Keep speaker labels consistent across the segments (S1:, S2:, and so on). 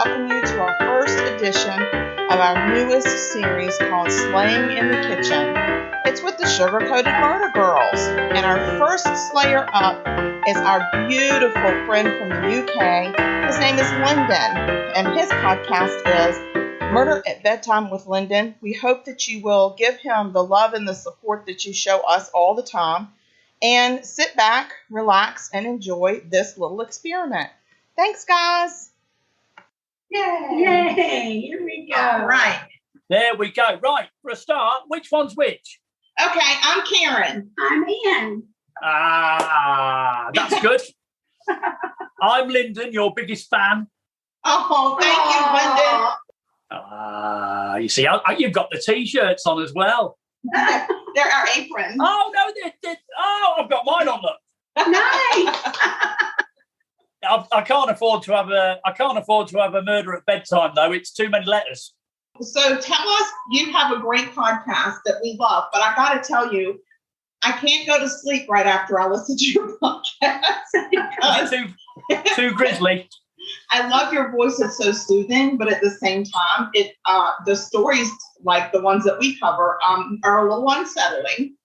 S1: welcome you to our first edition of our newest series called Slaying in the Kitchen. It's with the Sugar-Coated Murder Girls, and our first slayer up is our beautiful friend from the UK. His name is Lyndon, and his podcast is Murder at Bedtime with Lyndon. We hope that you will give him the love and the support that you show us all the time, and sit back, relax, and enjoy this little experiment. Thanks, guys.
S2: Yay! Yay! Here we go.
S3: All right.
S4: There we go. Right, for a start, which one's which?
S1: Okay, I'm Karen.
S2: I'm Ann.
S4: Ah, that's good. I'm Lyndon, your biggest fan.
S1: Oh, thank you, Lyndon.
S4: You see, you've got the T-shirts on as well.
S1: They're our aprons.
S4: Oh, no, I've got mine on, look.
S2: Nice.
S4: I can't afford to have a murder at bedtime, though. It's too many letters.
S1: So tell us, you have a great podcast that we love, but I got to tell you, I can't go to sleep right after I listen to your podcast. Because
S4: Too grisly.
S1: I love your voice. It's so soothing, but at the same time, the stories like the ones that we cover are a little unsettling.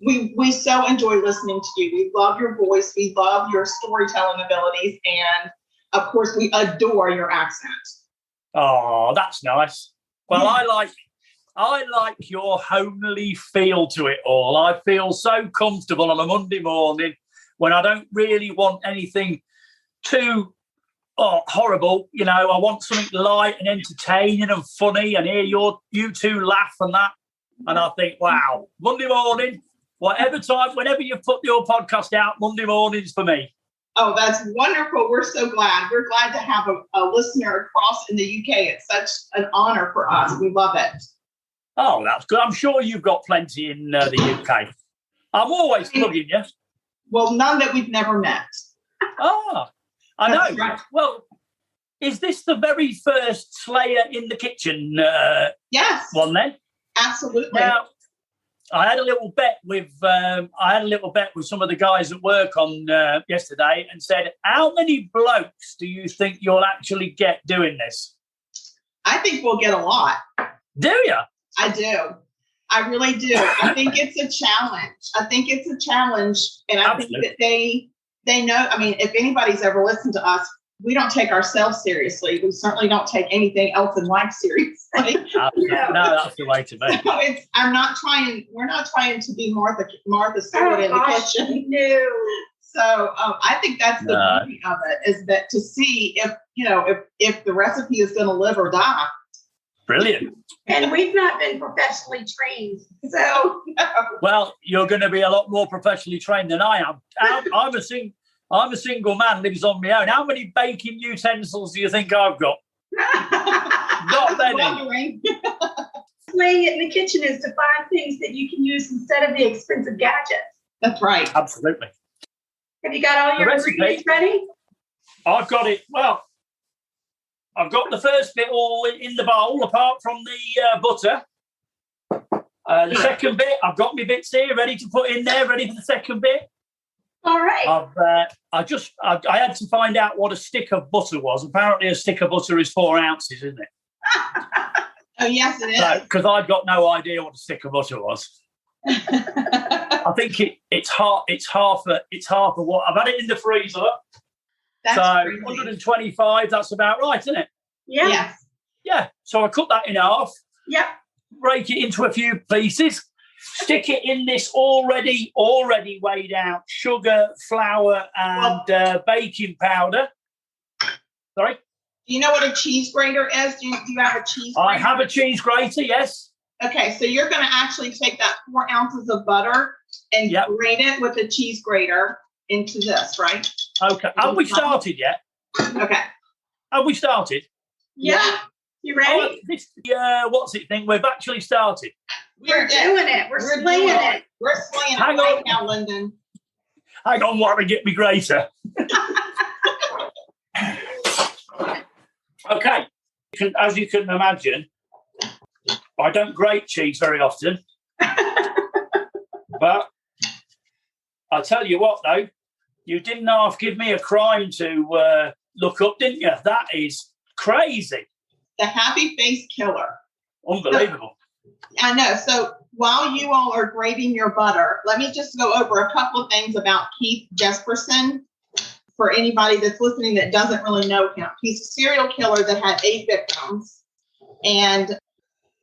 S1: We so enjoy listening to you. We love your voice. We love your storytelling abilities. And, of course, we adore your accent.
S4: Oh, that's nice. Well, yeah. I like your homely feel to it all. I feel so comfortable on a Monday morning when I don't really want anything too horrible. You know, I want something light and entertaining and funny, and hear you two laugh and that. And I think, wow, Monday morning, whatever time, whenever you put your podcast out, Monday mornings for me.
S1: Oh, that's wonderful. We're so glad. We're glad to have a listener across in the UK. It's such an honor for us. We love it.
S4: Oh, that's good. I'm sure you've got plenty in the UK. I'm always plugging you.
S1: Well, none that we've never met.
S4: Ah, I know.
S1: Right.
S4: Well, is this the very first Slayer in the Kitchen
S1: yes.
S4: one then?
S1: Absolutely.
S4: Now, I had a little bet with some of the guys at work on yesterday, and said, "How many blokes do you think you'll actually get doing this?"
S1: I think we'll get a lot.
S4: Do you?
S1: I do. I really do. I think it's a challenge. And I
S4: Absolutely.
S1: think that they know. I mean, if anybody's ever listened to us, we don't take ourselves seriously. We certainly don't take anything else in life seriously.
S4: No, that's the way to be.
S1: So we're not trying to be Martha Stewart in the kitchen.
S2: No.
S1: So I think that's the beauty of it, is that to see if the recipe is going to live or die. Brilliant.
S2: And we've not been professionally trained. So
S4: well, you're going to be a lot more professionally trained than I am. I'm a single man, lives on my own. How many baking utensils do you think I've got? Not many.
S2: Slaying it in the kitchen is to find things that you can use instead of the expensive gadgets.
S1: That's right.
S4: Absolutely.
S2: Have you got all your ingredients ready?
S4: I've got it. Well, I've got the first bit all in the bowl, apart from the butter. The second bit, I've got my bits here ready to put in there, ready for the second bit.
S2: All right.
S4: I had to find out what a stick of butter was. Apparently, a stick of butter is 4 ounces, isn't it?
S1: Oh, yes, it is.
S4: Because I'd got no idea what a stick of butter was. I think it's half of what I've had it in the freezer.
S1: That's
S4: so
S1: crazy.
S4: 125. That's about right, isn't it?
S2: Yeah.
S1: Yes.
S4: Yeah. So I cut that in half.
S2: Yep.
S4: Break it into a few pieces. Stick it in this already weighed out sugar, flour, and baking powder. Sorry?
S1: Do you know what a cheese grater is? Do you have a cheese grater?
S4: I have a cheese grater, yes.
S1: Okay, so you're going to actually take that 4 ounces of butter and grate it with a cheese grater into this, right?
S4: Okay. Have we started yet?
S1: Okay.
S4: Have we started?
S2: Yeah. You ready?
S4: What's it thing? We've actually started.
S2: We're doing it. We're slaying it.
S1: We're slaying it right now, Lyndon.
S4: Hang on while I get me grater. Okay. As you can imagine, I don't grate cheese very often. But I tell you what, though, you didn't half give me a crime to look up, didn't you? That is crazy.
S1: The happy face killer.
S4: Unbelievable.
S1: I know. So while you all are grating your butter, let me just go over a couple of things about Keith Jesperson for anybody that's listening that doesn't really know him. He's a serial killer that had 8 victims, and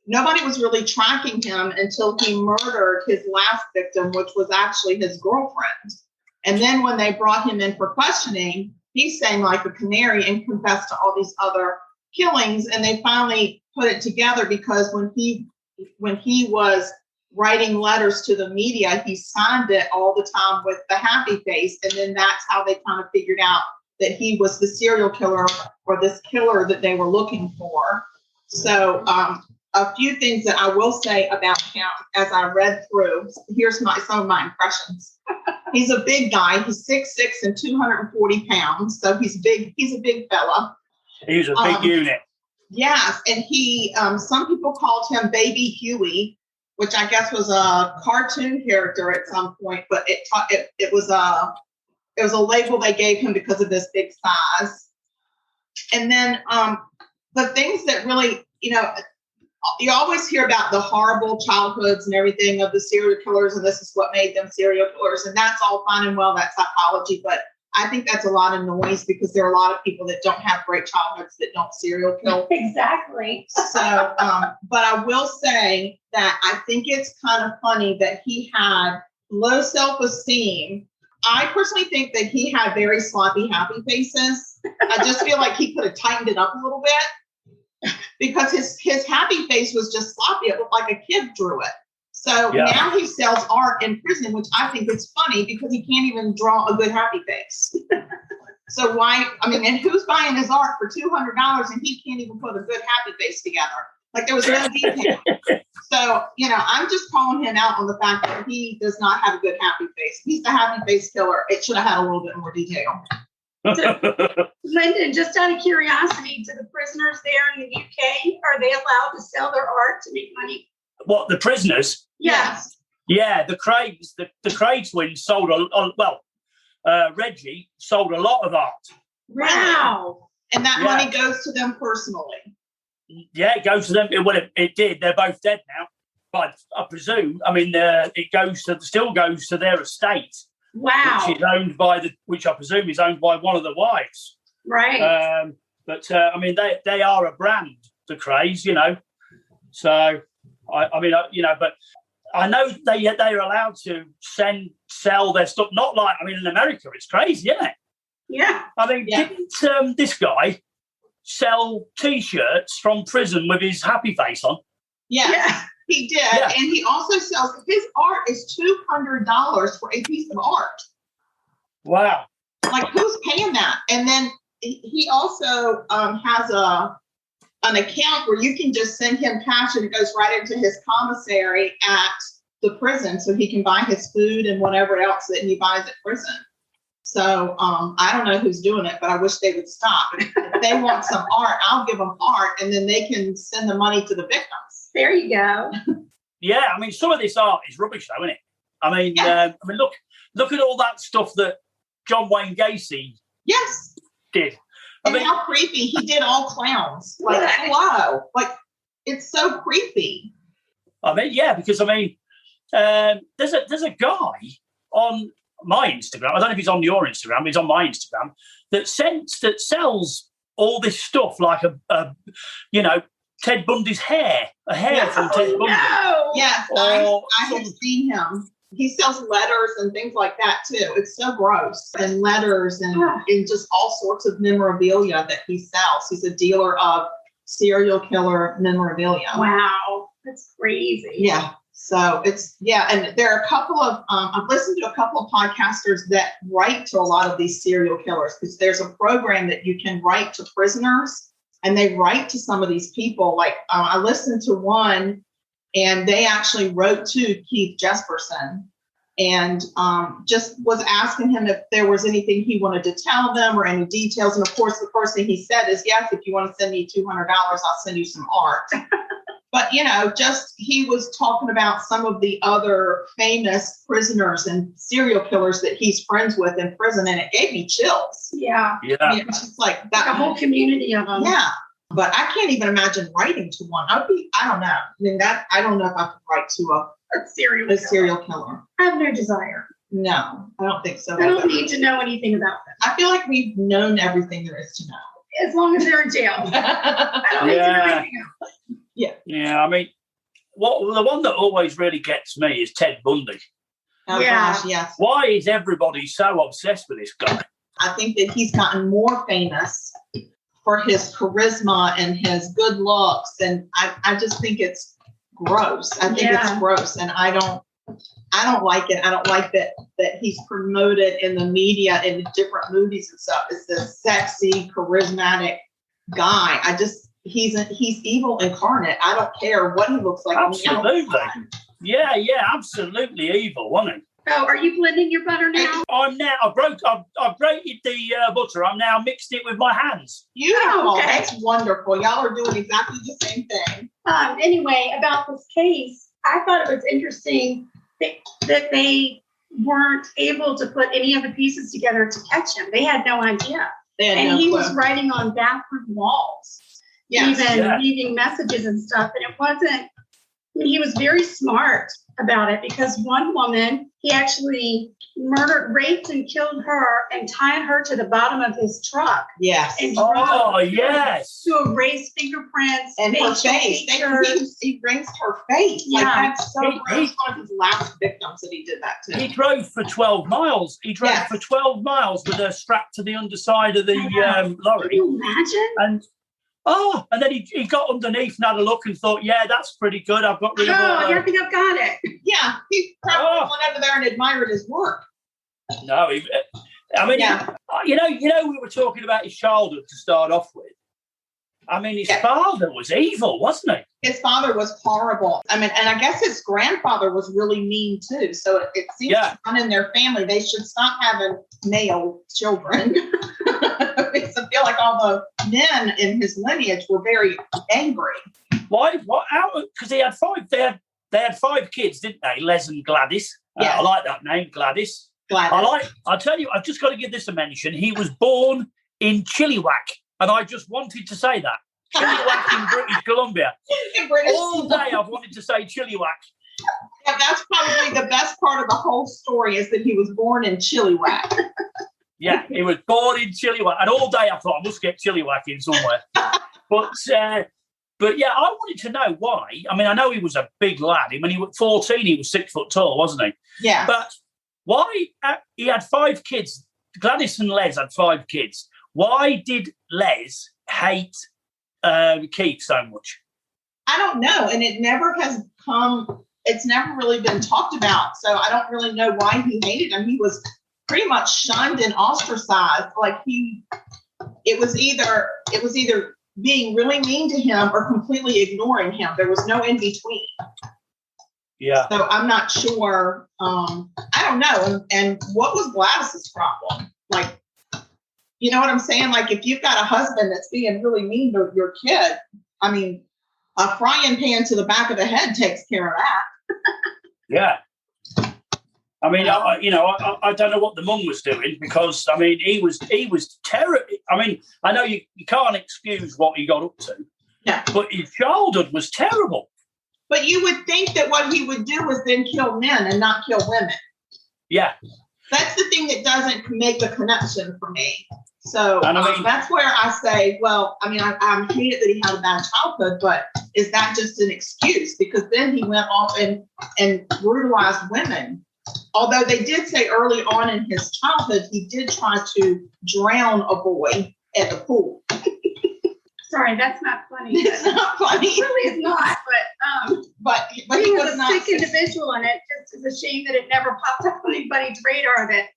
S1: nobody was really tracking him until he murdered his last victim, which was actually his girlfriend. And then when they brought him in for questioning, he sang like a canary and confessed to all these other killings. And they finally put it together because when he was writing letters to the media, he signed it all the time with the happy face. And then that's how they kind of figured out that he was the serial killer or this killer that they were looking for. So a few things that I will say about him as I read through. Here's some of my impressions. He's a big guy. He's 6'6" and 240 pounds. So he's big. He's a big fella.
S4: He's a big unit.
S1: Yes, and he. Some people called him Baby Huey, which I guess was a cartoon character at some point, but it was a label they gave him because of this big size. And then the things that really, you always hear about the horrible childhoods and everything of the serial killers, and this is what made them serial killers, and that's all fine and well, that's psychology, but I think that's a lot of noise because there are a lot of people that don't have great childhoods that don't serial kill.
S2: Exactly.
S1: So, but I will say that I think it's kind of funny that he had low self-esteem. I personally think that he had very sloppy, happy faces. I just feel like he could have tightened it up a little bit because his happy face was just sloppy. It looked like a kid drew it. So now he sells art in prison, which I think is funny because he can't even draw a good happy face. So why? I mean, and who's buying his art for $200 and he can't even put a good happy face together? Like there was no detail. So, I'm just calling him out on the fact that he does not have a good happy face. He's the happy face killer. It should have had a little bit more detail.
S2: So, Lyndon, just out of curiosity, to the prisoners there in the UK, are they allowed to sell their art to make money?
S4: What, the prisoners?
S2: Yes.
S4: Yeah, the Craigs twins sold Reggie sold a lot of art.
S2: Wow.
S1: And that money goes to them personally.
S4: Yeah, it goes to them. Well, it did. They're both dead now. But I presume, it still goes to their estate.
S2: Wow.
S4: Which is owned by which I presume is owned by one of the wives.
S2: Right.
S4: They are a brand, the Craigs, So, but I know they're allowed to sell their stuff. Not like, in America, it's crazy, isn't it?
S2: Yeah.
S4: Didn't this guy sell T-shirts from prison with his happy face on?
S1: Yeah. He did. Yeah. And he also sells, his art is $200 for a piece of art.
S4: Wow.
S1: Like, who's paying that? And then he also has an account where you can just send him cash and it goes right into his commissary at the prison so he can buy his food and whatever else that he buys at prison. So I don't know who's doing it, but I wish they would stop. If they want some art, I'll give them art and then they can send the money to the victims.
S2: There you go.
S4: Yeah, some of this art is rubbish though, isn't it? Look at all that stuff that John Wayne Gacy did.
S1: How creepy. He did all clowns. Like, hello. Like, it's so creepy.
S4: Because there's a guy on my Instagram, I don't know if he's on your Instagram, he's on my Instagram, that sells all this stuff like Ted Bundy's hair, from Ted Bundy.
S1: No. Yes, I have seen him. He sells letters and things like that too. It's so gross. And letters and just all sorts of memorabilia that he sells. He's a dealer of serial killer memorabilia.
S2: Wow, that's crazy.
S1: Yeah. So and there are a couple of, I've listened to a couple of podcasters that write to a lot of these serial killers because there's a program that you can write to prisoners and they write to some of these people. Like I listened to one and they actually wrote to Keith Jesperson and just was asking him if there was anything he wanted to tell them or any details. And of course, the first thing he said is, yes, if you want to send me $200, I'll send you some art. But, he was talking about some of the other famous prisoners and serial killers that he's friends with in prison. And it gave me chills.
S2: Yeah.
S1: It's just like that.
S2: Like a whole community of them.
S1: Yeah. But I can't even imagine writing to one. I don't know. I don't know if I could write to a serial killer.
S2: I have no desire.
S1: No, I don't think so.
S2: I don't need to know anything about them.
S1: I feel like we've known everything there is to know.
S2: As long as they're in jail. I don't need to know anything else.
S4: Yeah. I mean, the one that always really gets me is Ted Bundy.
S1: Oh, gosh, yes.
S4: Why is everybody so obsessed with this guy?
S1: I think that he's gotten more famous for his charisma and his good looks. And I just think it's gross. I think it's gross. And I don't like it. I don't like that he's promoted in the media in different movies and stuff. It's this sexy, charismatic guy. He's evil incarnate. I don't care what he looks like.
S4: Absolutely. Yeah, absolutely evil, wasn't he?
S2: Oh, are you blending your butter now?
S4: I've grated the butter. I'm now mixed it with my hands.
S1: Beautiful.
S2: Oh, okay.
S1: That's wonderful. Y'all are doing exactly the same thing.
S2: Anyway, about this case, I thought it was interesting that they weren't able to put any of the pieces together to catch him. They had no idea. He was writing on bathroom walls, leaving messages and stuff. And it wasn't, he was very smart about it because one woman, he actually raped and killed her and tied her to the bottom of his truck.
S1: Yes.
S2: And to erase fingerprints
S1: and her face. He brings her face.
S2: Yeah.
S1: Like that's so gross. One of his last victims that he did that to.
S4: He drove for 12 miles. He drove for 12 miles with her strapped to the underside of the lorry.
S2: Can you imagine?
S4: And then he got underneath and had a look and thought, yeah, that's pretty good. I've got rid of
S2: I think I've got it.
S1: Yeah, he probably went over there and admired his work.
S4: No, we were talking about his childhood to start off with. I mean, his father was evil, wasn't he?
S1: His father was horrible. I mean, and I guess his grandfather was really mean too. So it seems to run in their family. They should stop having male children. Because I feel like all the men in his lineage were very angry.
S4: Why? What? Because they had 5. They had 5 kids, didn't they? Les and Gladys. I like that name, Gladys. I'll tell you, I've just got to give this a mention. He was born in Chilliwack, and I just wanted to say that. Chilliwack in British Columbia. All day I've wanted to say Chilliwack.
S1: Yeah, that's probably the best part of the whole story is that he was born in Chilliwack.
S4: Yeah, he was born in Chilliwack, and all day I thought I must get Chilliwack in somewhere. But yeah, I wanted to know why. I mean, I know he was a big lad. When he was 14, he was 6 foot tall, wasn't he?
S1: Yeah.
S4: But why he had 5 kids? Gladys and Les had 5 kids. Why did Les hate Keith so much?
S1: I don't know, and it never has come. It's never really been talked about, so I don't really know why he hated him. He was pretty much shunned and ostracized. Like it was either being really mean to him or completely ignoring him. There was no in between.
S4: Yeah.
S1: So I'm not sure. I don't know. And what was Gladys's problem? Like, you know what I'm saying? Like, if you've got a husband that's being really mean to your kid, I mean, a frying pan to the back of the head takes care of that.
S4: Yeah. I mean, I don't know what the mum was doing because, I mean, he was terrible. I mean, I know you can't excuse what he got up to, but his childhood was terrible.
S1: But you would think that what he would do was then kill men and not kill women.
S4: Yeah.
S1: That's the thing that doesn't make the connection for me. So
S4: and
S1: that's where I say, well, I mean, I hate it that he had a bad childhood, but is that just an excuse? Because then he went off and brutalized women. Although they did say early on in his childhood, he did try to drown a boy at the pool.
S2: Sorry, that's not funny.
S1: It's not funny.
S2: It really is not. But
S1: he was
S2: a sick individual, and it just is a shame that it never popped up on anybody's radar that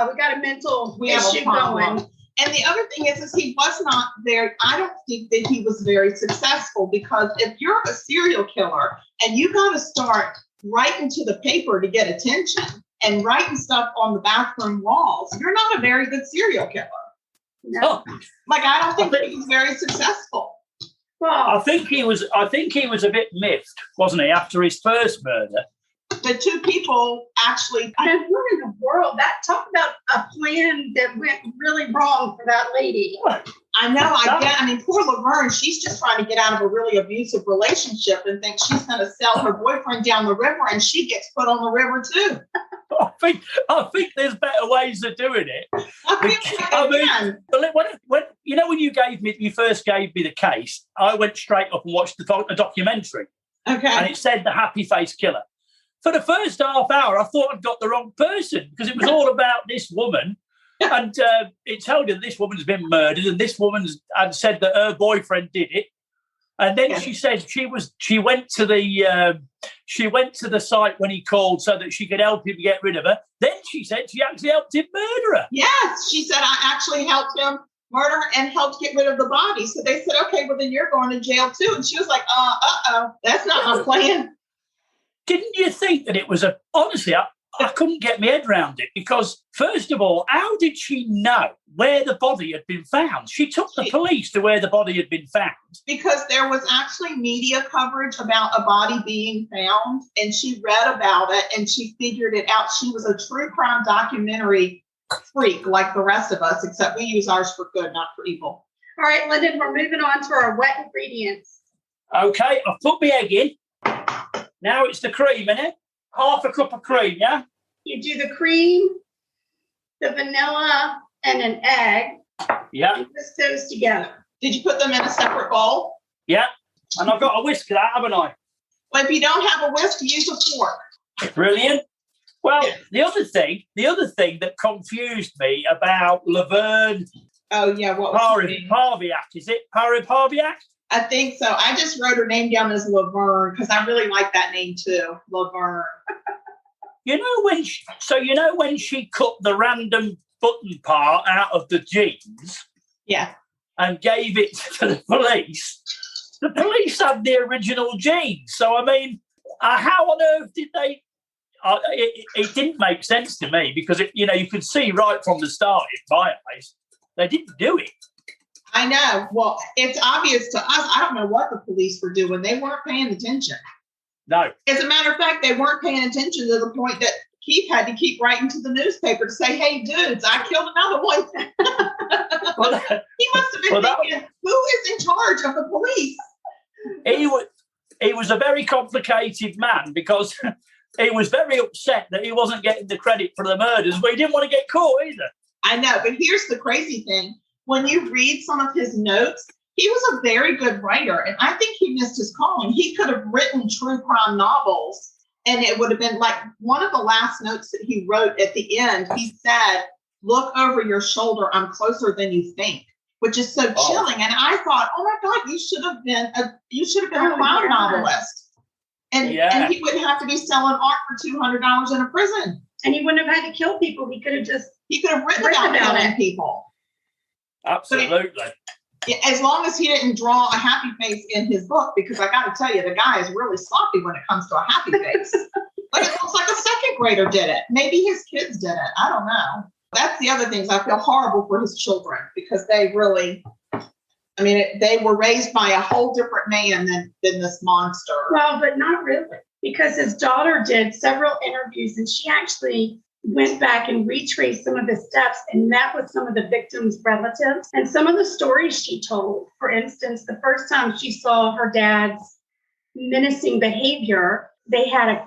S2: we got a mental issue going.
S1: And the other thing is he was not there. I don't think that he was very successful because if you're a serial killer and you got to start writing to the paper to get attention and writing stuff on the bathroom walls, you're not a very good serial killer.
S2: No.
S1: Like, I don't think that he's very successful.
S2: Well,
S4: I think he was a bit miffed, wasn't he, after his first murder?
S1: The 2 people actually.
S2: And what in the world? Talk about a plan that went really wrong for that lady.
S1: I know. I mean, poor Laverne, she's just trying to get out of a really abusive relationship and thinks she's going to sell her boyfriend down the river, and she gets put on the river too.
S4: I think there's better ways of doing it. When you first gave me the case, I went straight up and watched a documentary.
S1: Okay.
S4: And it said the happy face killer. For the first half hour, I thought I'd got the wrong person because it was all about this woman. And it told you that this woman's been murdered, and this woman had said that her boyfriend did it. And then she said she went to the site when he called so that she could help him get rid of her. Then she said she actually helped him murder her.
S1: Yes, she said I actually helped him murder and helped get rid of the body. So they said, okay, well then you're going to jail too. And she was like, that's not my plan.
S4: Didn't you think that it was honestly, I couldn't get my head around it because, first of all, how did she know where the body had been found? She took the police to where the body had been found. Because there was actually media coverage about a body being found, and she read about it, and she figured it out. She was a true crime documentary freak like the rest of us, except we use ours for good, not for evil.
S2: All right, Lyndon, we're moving on to our wet ingredients.
S4: Okay, I've put my egg in. Now it's the cream in it. Half a cup of cream, yeah?
S2: You do the cream, the vanilla, and an egg.
S4: Yeah.
S2: And whisk those together.
S1: Did you put them in a separate bowl?
S4: Yeah. And I've got a whisk of that, haven't I?
S1: Well, if you don't have a whisk, use a fork.
S4: Brilliant. Well, the other thing that confused me about Laverne.
S1: Oh, yeah. What was her name?
S4: Parviak, is it? Parviak?
S1: I think so. I just wrote her name down as Laverne because I really like that name too, Laverne. when she cut the random button part out of the jeans, and gave it to the police had the original jeans. So I mean, how on earth did they? It didn't make sense to me because you could see right from the start in my eyes they didn't do it. I know. Well, it's obvious to us. I don't know what the police were doing. They weren't paying attention.
S4: No.
S1: As a matter of fact, they weren't paying attention to the point that Keith had to keep writing to the newspaper to say, hey, dudes, I killed another one. He must have been thinking, who is in charge of the police?
S4: He was a very complicated man because he was very upset that he wasn't getting the credit for the murders, but he didn't want to get caught either.
S1: I know, but here's the crazy thing. When you read some of his notes, he was a very good writer, and I think he missed his calling. He could have written true crime novels, and it would have been like one of the last notes that he wrote at the end. He said, look over your shoulder. I'm closer than you think, which is so chilling. And I thought, oh my God, you should have been a crime novelist. And he wouldn't have to be selling art for $200 in a prison.
S2: And he wouldn't have had to kill people. He could have written about
S1: killing people.
S4: Absolutely.
S1: As long as he didn't draw a happy face in his book, because I got to tell you, the guy is really sloppy when it comes to a happy face. Like it looks like a second grader did it. Maybe his kids did it. I don't know. That's the other thing. I feel horrible for his children because they really, they were raised by a whole different man than this monster.
S2: Well, but not really, because his daughter did several interviews and she actually went back and retraced some of the steps and met with some of the victims' relatives. And some of the stories she told, for instance, the first time she saw her dad's menacing behavior, they had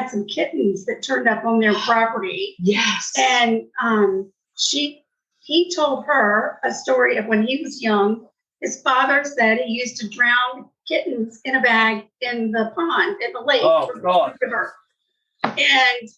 S2: some kittens that turned up on their property.
S1: Yes.
S2: And he told her a story of when he was young. His father said he used to drown kittens in a bag in the pond, in the lake.
S4: Oh, God.
S2: River. And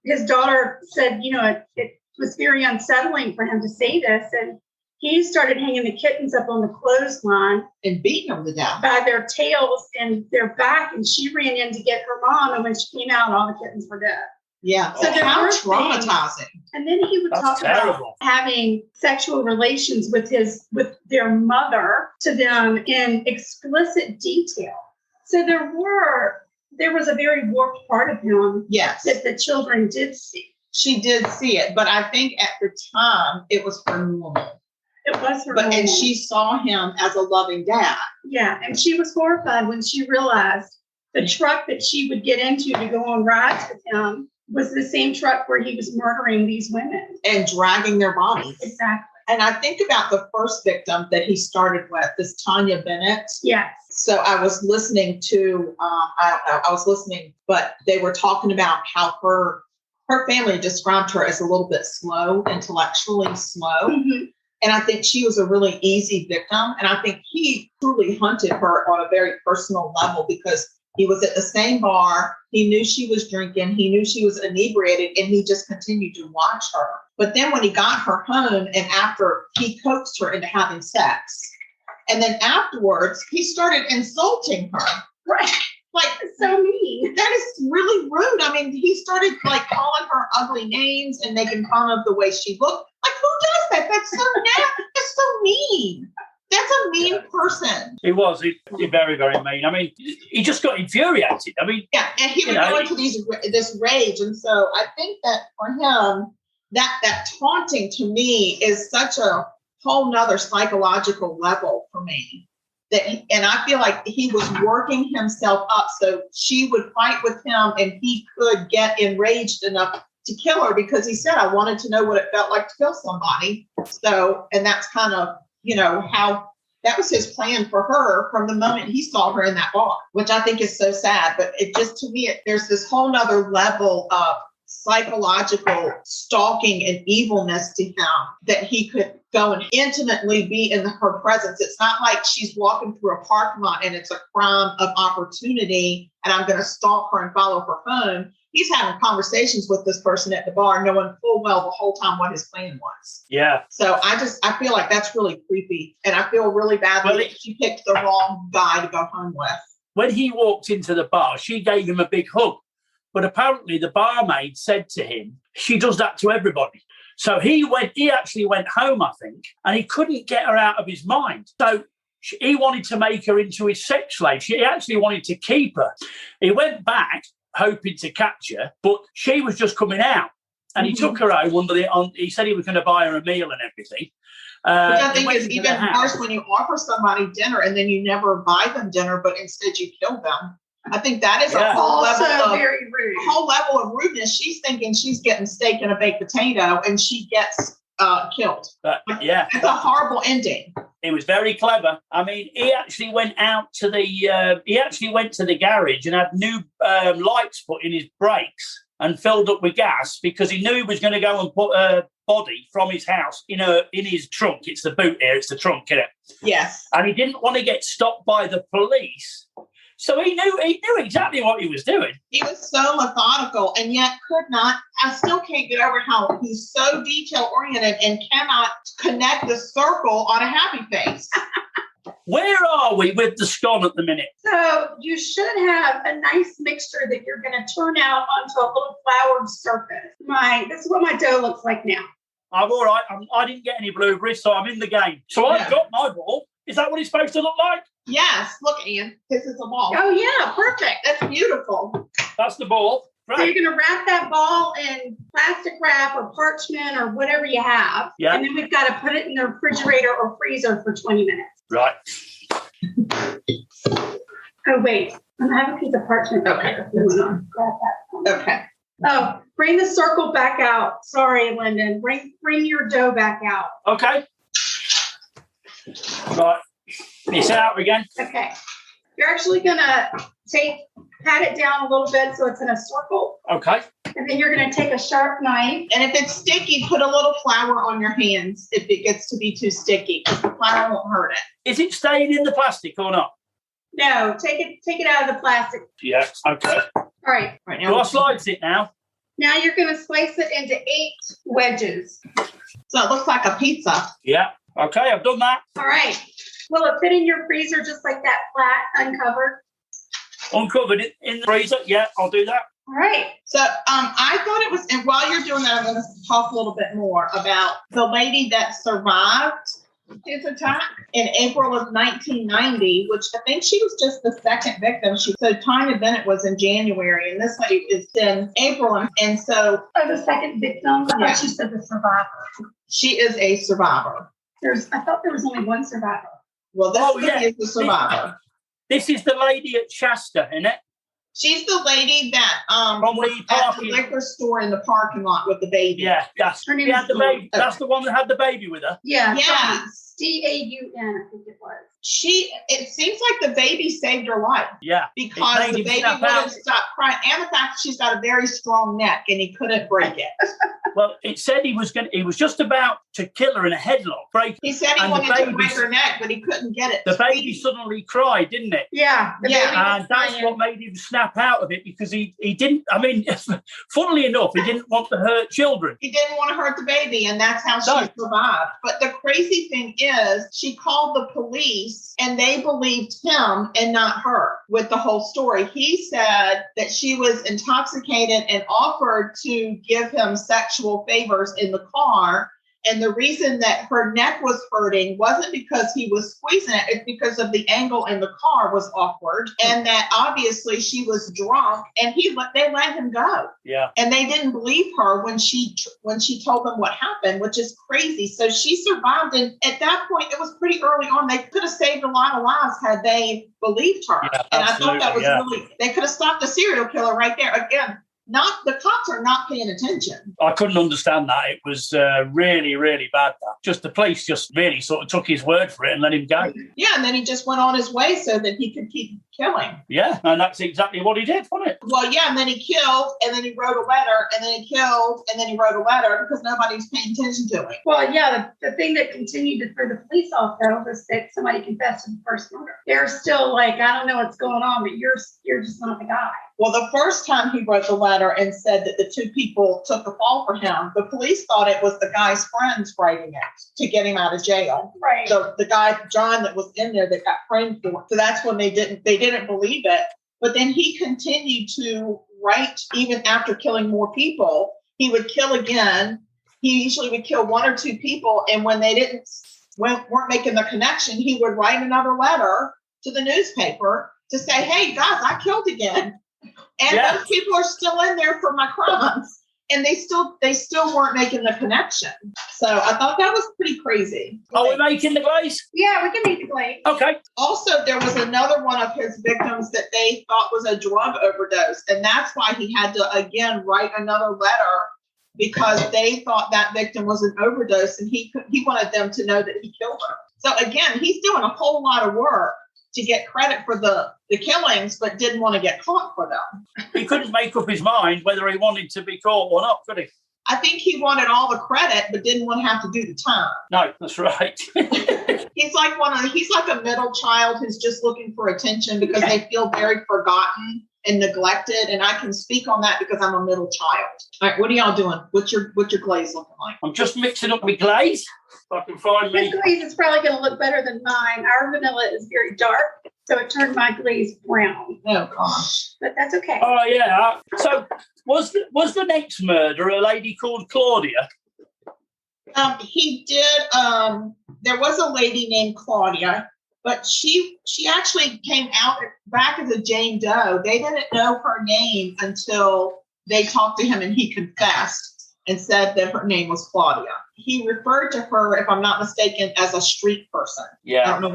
S2: his daughter said, it was very unsettling for him to say this. And he started hanging the kittens up on the clothesline
S1: and beating them to death
S2: by their tails and their back. And she ran in to get her mom. And when she came out, all the kittens were dead.
S1: Yeah. So how traumatizing.
S2: And then he would talk about having sexual relations with their mother to them in explicit detail. So there was a very warped part of him that the children did see.
S1: She did see it, but I think at the time it was her normal.
S2: It was her normal.
S1: And she saw him as a loving dad.
S2: Yeah, and she was horrified when she realized the truck that she would get into to go on rides with him was the same truck where he was murdering these women.
S1: And dragging their bodies.
S2: Exactly.
S1: And I think about the first victim that he started with, this Tanya Bennett.
S2: Yes.
S1: So I was listening to, I was listening, but they were talking about how her family described her as a little bit slow, intellectually slow.
S2: Mm-hmm.
S1: And I think she was a really easy victim. And I think he truly hunted her on a very personal level because he was at the same bar. He knew she was drinking. He knew she was inebriated, and he just continued to watch her. But then when he got her home and after he coaxed her into having sex, and then afterwards he started insulting her.
S2: Right.
S1: Like,
S2: so mean.
S1: That is really rude. I mean, he started like calling her ugly names and making fun of the way she looked. Like, who does that? That's so nasty. That's so mean. That's a mean person.
S4: He was. He very, very mean. I mean, he just got infuriated. I mean,
S1: yeah, and he would go into this rage. And so I think that for him, that taunting to me is such a whole nother psychological level for me. And I feel like he was working himself up so she would fight with him and he could get enraged enough to kill her because he said, I wanted to know what it felt like to kill somebody. So, and that's kind of, how that was his plan for her from the moment he saw her in that bar, which I think is so sad. But it just, to me, there's this whole nother level of psychological stalking and evilness to him that he could go and intimately be in her presence. It's not like she's walking through a parking lot and it's a crime of opportunity and I'm going to stalk her and follow her home. He's having conversations with this person at the bar, knowing full well the whole time what his plan was.
S4: Yeah.
S1: So I feel like that's really creepy. And I feel really badly that she picked the wrong guy to go home with.
S4: When he walked into the bar, she gave him a big hug. But apparently the barmaid said to him, she does that to everybody. So he actually went home, I think, and he couldn't get her out of his mind. So he wanted to make her into his sex slave. He actually wanted to keep her. He went back hoping to catch her, but she was just coming out. And he took her home he said he was going to buy her a meal and everything.
S1: Which I think is even worse when you offer somebody dinner and then you never buy them dinner, but instead you kill them. I think that is a whole level of rudeness. She's thinking she's getting steak and a baked potato, and she gets killed. It's a horrible ending.
S4: It was very clever. I mean, he actually went out to the garage and had new lights put in his brakes and filled up with gas because he knew he was going to go and put a body from his house in his trunk. It's the boot here. It's the trunk, isn't it?
S1: Yes.
S4: And he didn't want to get stopped by the police. So he knew exactly what he was doing.
S1: He was so methodical and yet could not. I still can't get over how he's so detail-oriented and cannot connect the circle on a happy face.
S4: Where are we with the scone at the minute?
S2: So you should have a nice mixture that you're going to turn out onto a little floured surface. This is what my dough looks like now.
S4: I'm all right. I didn't get any blueberries, so I'm in the game. So I've got my ball. Is that what it's supposed to look like?
S1: Yes. Look, Ann, this is a ball.
S2: Oh, yeah. Perfect.
S1: That's beautiful.
S4: That's the ball. Right.
S2: So you're going to wrap that ball in plastic wrap or parchment or whatever you have.
S4: Yeah.
S2: And then we've got to put it in the refrigerator or freezer for 20 minutes.
S4: Right.
S2: Oh, wait. I have a piece of parchment.
S1: Okay.
S2: Grab that.
S1: Okay.
S2: Oh, bring the circle back out. Sorry, Lyndon. Bring your dough back out.
S4: Okay. Right. It's out again.
S2: Okay. You're actually going to pat it down a little bit so it's in a circle.
S4: Okay.
S2: And then you're going to take a sharp knife.
S1: And if it's sticky, put a little flour on your hands if it gets to be too sticky, because the flour won't hurt it.
S4: Is it staying in the plastic or not?
S2: No, take it out of the plastic.
S4: Yeah. Okay.
S2: All right.
S1: Right now,
S4: Do I slice it now?
S2: Now you're going to slice it into 8 wedges.
S1: so it looks like a pizza.
S4: Yeah. Okay, I've done that.
S2: All right. Will it fit in your freezer just like that, flat, uncovered?
S4: Uncovered it in the freezer. Yeah, I'll do that.
S2: All right.
S1: So I thought it was, and while you're doing that, I'm going to talk a little bit more about the lady that survived his attack in April of 1990, which I think she was just the second victim. So Tanya Bennett was in January, and this lady is in April. And so...
S2: Oh, the second victim? I thought you said the survivor.
S1: She is a survivor.
S2: I thought there was only one survivor.
S1: Well, this lady is the survivor.
S4: This is the lady at Shasta, isn't it?
S1: She's the lady that
S4: From
S1: was
S4: the
S1: at the liquor store in the parking lot with the baby.
S4: Yeah, that's
S2: Her name
S4: she had
S2: is
S4: the baby.
S2: Dawn.
S4: That's the one that had the baby with her.
S2: Yeah.
S1: Yes.
S2: Daun, I think it was.
S1: It seems like the baby saved her life.
S4: Yeah.
S1: Because the baby wouldn't stop crying. And the fact that she's got a very strong neck and he couldn't break it.
S4: Well, it said he was just about to kill her in a headlock.
S1: He said he wanted to break her neck, but he couldn't get it.
S4: The baby suddenly cried, didn't it?
S2: Yeah.
S4: And that's what made him snap out of it, because he didn't, I mean, funnily enough, he didn't want to hurt children.
S1: He didn't want to hurt the baby, and that's how she survived. But the crazy thing is, she called the police, and they believed him and not her with the whole story. He said that she was intoxicated and offered to give him sexual favors in the car. And the reason that her neck was hurting wasn't because he was squeezing it. It's because of the angle in the car was awkward. And that obviously she was drunk, and they let him go.
S4: Yeah.
S1: And they didn't believe her when she told them what happened, which is crazy. So she survived. And at that point, it was pretty early on. They could have saved a lot of lives had they believed her.
S4: Yeah,
S1: and I thought that was really, they could have stopped the serial killer right there. Again, the cops are not paying attention.
S4: I couldn't understand that. It was really, really bad. That just the police just really sort of took his word for it and let him go.
S1: Yeah, and then he just went on his way so that he could keep killing.
S4: Yeah, and that's exactly what he did, wasn't it?
S1: Well, yeah, and then he killed, and then he wrote a letter, and then he killed, and then he wrote a letter because nobody's paying attention to it.
S2: Well, yeah, the thing that continued to throw the police off, though, was that somebody confessed to the first murder. They're still like, I don't know what's going on, but you're just not the guy.
S1: Well, the first time he wrote the letter and said that the two people took the fall for him, the police thought it was the guy's friends writing it to get him out of jail.
S2: Right.
S1: So the guy, John, that was in there that got framed for it. So that's when they didn't believe it. But then he continued to write even after killing more people. He would kill again. He usually would kill one or two people. And when they weren't making the connection, he would write another letter to the newspaper to say, hey, guys, I killed again. And those people are still in there for my crimes. And they still weren't making the connection. So I thought that was pretty crazy.
S4: Are we making the glaze?
S2: Yeah, we can make the glaze.
S4: Okay.
S1: Also, there was another one of his victims that they thought was a drug overdose. And that's why he had to, again, write another letter, because they thought that victim was an overdose, and he wanted them to know that he killed her. So again, he's doing a whole lot of work to get credit for the killings, but didn't want to get caught for them.
S4: He couldn't make up his mind whether he wanted to be caught or not, could he?
S1: I think he wanted all the credit, but didn't want to have to do the time.
S4: No, that's right.
S1: He's like a middle child who's just looking for attention because they feel very forgotten and neglected. And I can speak on that because I'm a middle child. All right, what are y'all doing? What's your glaze looking like?
S4: I'm just mixing up my glaze. If I can find me.
S2: This glaze is probably going to look better than mine. Our vanilla is very dark, so it turned my glaze brown.
S1: Oh gosh,
S2: but that's okay.
S4: Oh yeah. So was the next murder a lady called Claudia?
S1: He did. There was a lady named Claudia, but she actually came out back as a Jane Doe. They didn't know her name until they talked to him and he confessed and said that her name was Claudia. He referred to her, if I'm not mistaken, as a street person.
S4: Yeah.
S1: I don't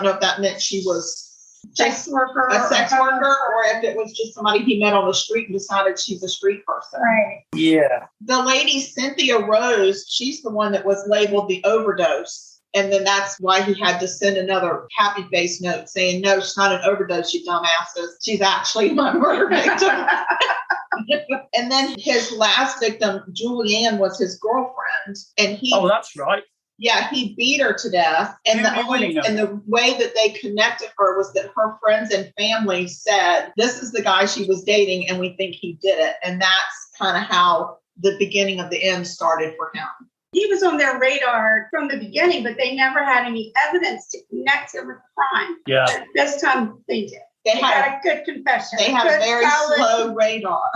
S1: know if that meant she was
S2: sex worker,
S1: or if it was just somebody he met on the street and decided she's a street person.
S2: Right.
S4: Yeah.
S1: The lady Cynthia Rose, she's the one that was labeled the overdose. And then that's why he had to send another happy face note saying, no, she's not an overdose, you dumbasses. She's actually my murder victim. And then his last victim, Julianne, was his girlfriend. And
S4: oh, that's right.
S1: Yeah, he beat her to death. And the way that they connected her was that her friends and family said, this is the guy she was dating, and we think he did it. And that's kind of how the beginning of the end started for him.
S2: He was on their radar from the beginning, but they never had any evidence to connect him with crime.
S4: Yeah.
S2: But this time they did. They had a good confession.
S1: They had a very slow radar.